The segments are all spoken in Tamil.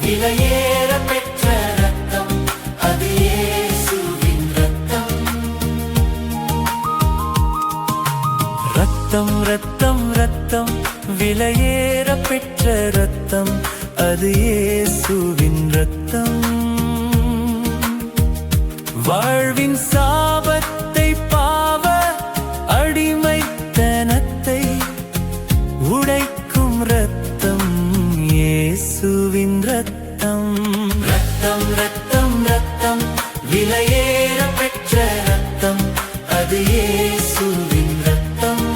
விலையேற பெற்ற ரத்தம், அது இயேசுவின் ரத்தம். ரத்தம் ரத்தம் ரத்தம், விலையேற பெற்ற ரத்தம், அது இயேசுவின் ரத்தம். வாழ்வின் சாபத்தை, பாவ அடிமைத்தனத்தை உடைக்கும் ரத்தம், இயேசுவின் ரத்தம். ரத்தம் ரத்தம் ரத்தம், விலையேற பெற்ற ரத்தம், அது இயேசுவின் ரத்தம்.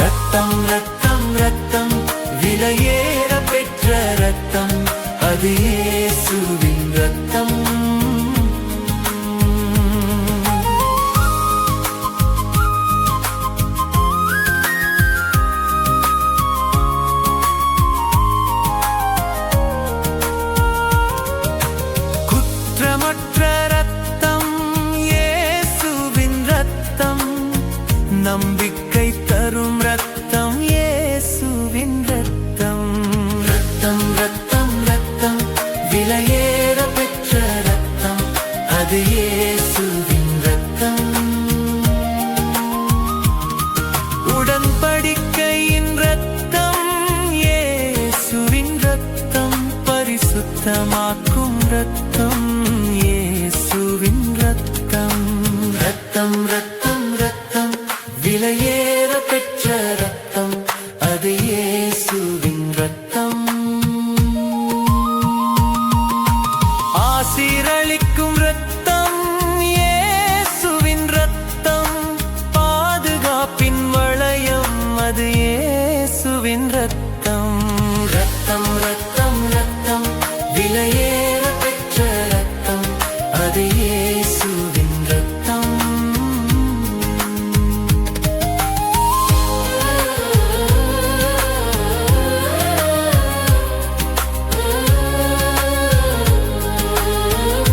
ரத்தம் ரத்தம் ரத்தம், விலையேற பெற்ற ரத்தம், அது இயேசுவின் ரத்தம். குற்றமற்ற ரத்தம், இயேசுவின் ரத்தம். நம்பிக்கை தரும் ரத்தம், இயேசுவின் ரத்தம். ரத்தம் ரத்தம் ரத்தம், விலையேற பெற்ற ரத்தம், அது இயேசுவின் ரத்தம். உடன்படிக்கையின் ரத்தம், இயேசுவின் ரத்தம். பரிசுத்தமாக்கும் ரத்தம்,